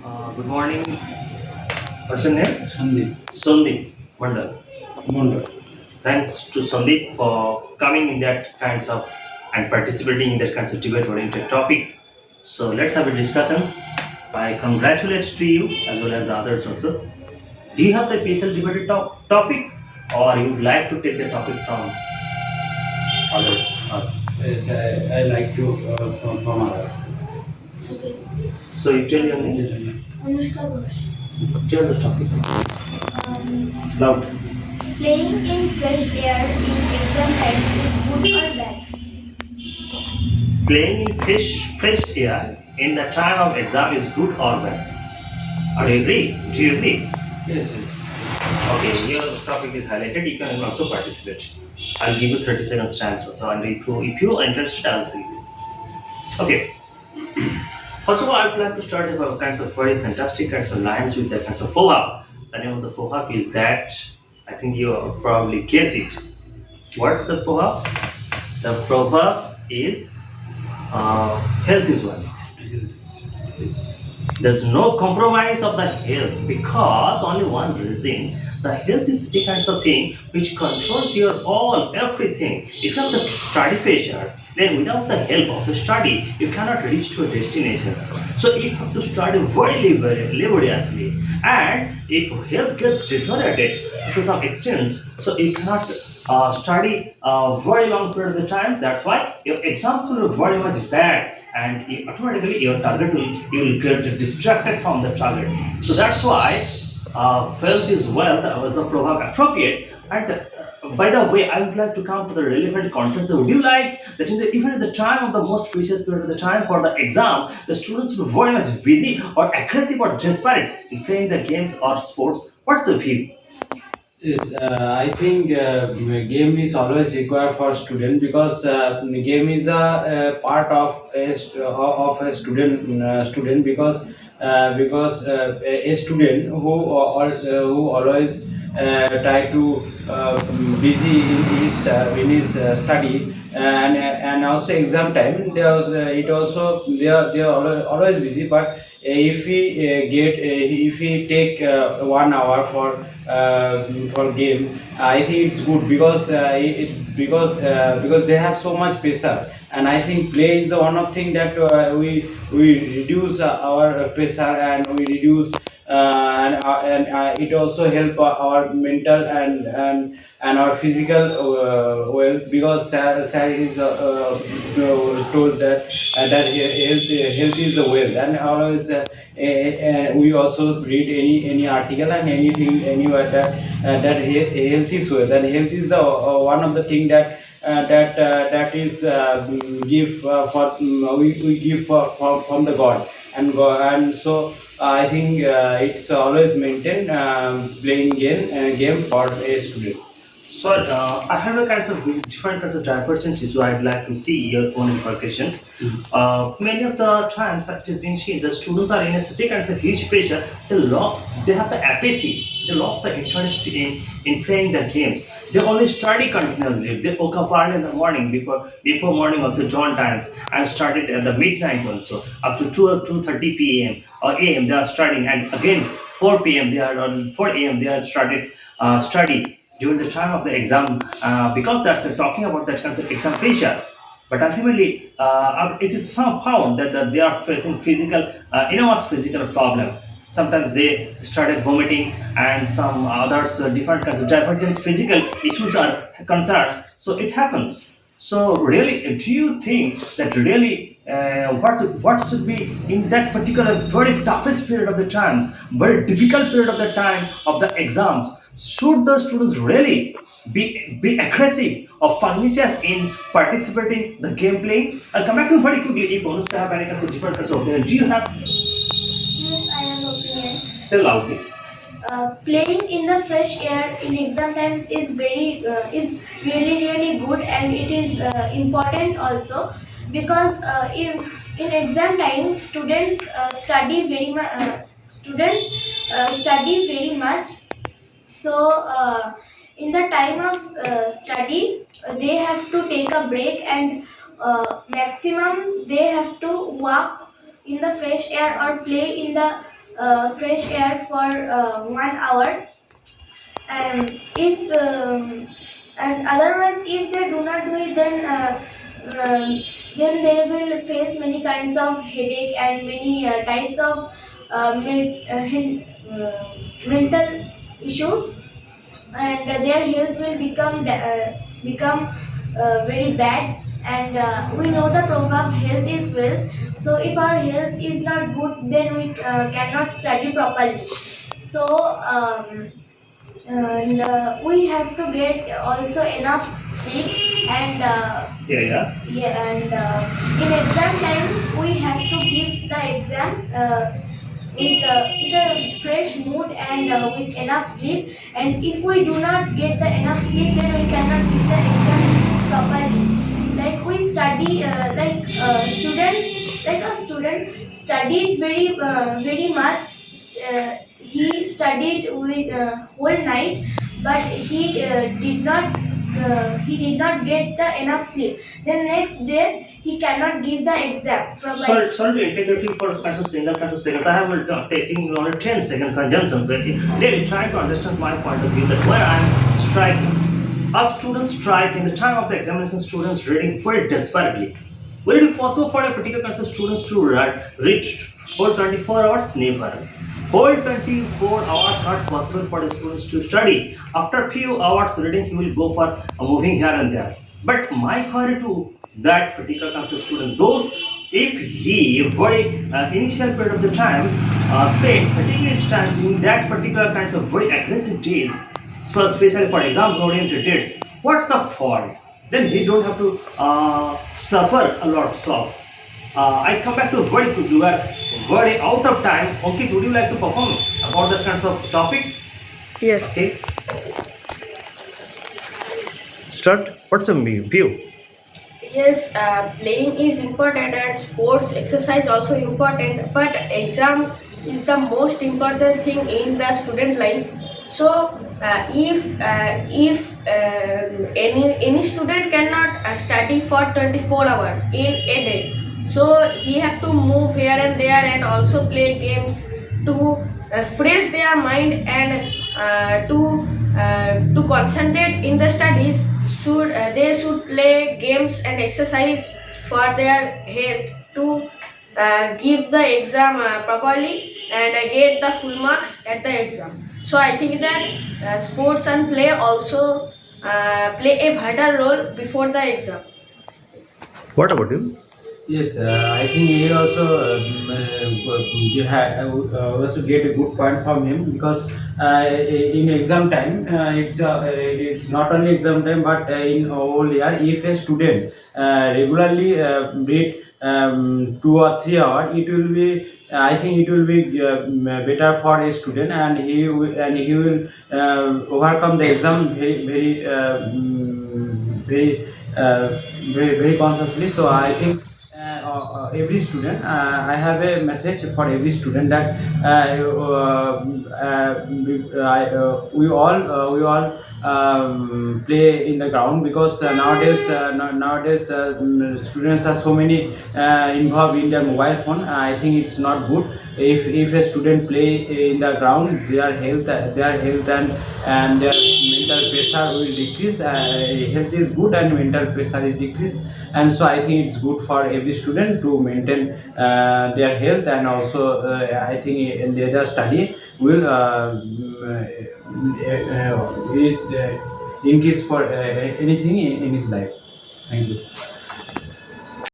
Good morning. What's your name? Sandeep Sandeep Mandal. Mondal. Thanks to Sandeep for coming in that kinds of and participating in that kinds of debate-oriented topic. So let's have a discussions. I congratulate to you as well as the others also. Do you have the PSL debated topic, or you would like to take the topic from others? Yes, I like to from others. Okay. So you tell your name. Anushka Ghosh. Tell the topic Um, loud. Playing in fresh air in exam times is good or bad? Playing in fresh air in the time of exam is good or bad? Are you agree? Do you agree? Yes, yes. Okay, your topic is highlighted. You can also participate. I'll give you 30 seconds time also. And if you are interested, I'll see you. Okay. First of all, I would like to start with kinds of very fantastic kinds of lines with the kinds of fohab. The name of the fohab is that I think you probably guess it. What's the fohab? The proverb is health is wealth. Yes. There's no compromise of the health because only one reason. The health is the kinds of thing which controls your all everything. If you have the study pressure, then without the help of the study, you cannot reach to a destination. So you have to study very laboriously. And if health gets deteriorated to some extent, so you cannot study a very long period of the time. That's why your exams will be very much bad and automatically your target will get distracted from the target. So that's why wealth is wealth was the proverb appropriate. And by the way, I would like to come to the relevant context. Would you like that even at the time of the most precious period of the time for the exam, the students were very much busy or aggressive or desperate in playing the games or sports? What's the view? Yes, I think game is always required for student because game is a part of of a student because a student who always try to busy in his study and also exam time there was it also they are always busy but if we get if we take 1 hour for game I think it's good because because they have so much pressure and I think play is the one of thing that we reduce our pressure and we reduce and it also help our mental and our physical well because Sir is told that health is the wealth and always we also read any article and anything anywhere that health is wealth and health is the one of the thing that is give for we give from the God and so I think it's always maintained game for a student. So I have a kinds of different kinds of divergences, so I'd like to see your own implications. Many of the times it has been seen the students are in a such a kinds of huge pressure, they have the apathy, they lost the interest in playing the games. They only study continuously. They woke up early in the morning before morning also John times and started at the midnight also up to 2:30 p.m. or a.m. they are studying and again 4 p.m. they are on 4 a.m. they are started study during the time of the exam because that talking about that kind of exam pressure. But ultimately, it is some found that they are facing physical, enormous physical problem. Sometimes they started vomiting, and some others different kinds of divergent physical issues are concerned. So it happens. So really, do you think that really what should be in that particular very toughest period of the times, very difficult period of the time of the exams? Should the students really be aggressive or pernicious in participating the game playing? I'll come back to you very quickly if Anushka have any kinds of different kinds of opinion. Do you have Yes, I have opinion. tell loudly? Playing in the fresh air in exam times is really good and it is important also because in exam time students study very much. So in the time of study they have to take a break and maximum they have to walk in the fresh air or play in the fresh air for 1 hour. And if and otherwise if they do not do it, then they will face many kinds of headache and many types of mental issues, and their health will become very bad. And we know the proverb health is wealth. So if our health is not good, then we cannot study properly. So and we have to get also enough sleep. And Yeah, yeah. yeah, and in exam time we have to give the exam with a fresh mood and with enough sleep. And if we do not get the enough sleep, then we cannot give the exam properly. Like we study, like a student studied very much. He studied with whole night, but he did not get the enough sleep. Then next day he cannot give the exam properly. Sorry to interrupt you for kind of single kind of seconds. I have taking only 10-second conjunctions. David, try to understand my point of view that where I'm striking. A student strike in the time of the examination, students reading very desperately. Will it be possible for a particular kind of students to reach whole 24 hours? Never. Whole 24 hours not possible for the students to study. After few hours reading, he will go for a moving here and there. But my query to that particular kind of students, those if he very initial period of the times spent 30 minutes times in that particular kinds of very aggressive days, especially for exam oriented dates, what's the fault? Then he don't have to suffer a lot. So I come back to very quick. You are very out of time. Ankit, would you like to perform about that kinds of topic? Yes. Okay. Start. What's your view? Yes, playing is important and sports exercise also important, but exam is the most important thing in the student life. So if any student cannot study for 24 hours in a day, so he have to move here and there and also play games to fresh their mind and to concentrate in the studies. They should play games and exercise for their health to give the exam properly and get the full marks at the exam. So I think that sports and play also play a vital role before the exam. What about you? Yes, I think he also you also get a good point from him because in exam time it's not only exam time but in whole year if a student regularly read 2 or 3 hours, it will be I think it will be better for a student and he will overcome the exam very consciously. So I think every student I have a message for every student that we all play in the ground because nowadays students are so many involved in their mobile phone. I think it's not good if a student play in the ground, their health and their mental pressure will decrease. Health is good and mental pressure is decreased, and so I think it's good for every student to maintain their health, and also I think in their study will is increase for anything in his life. Thank you.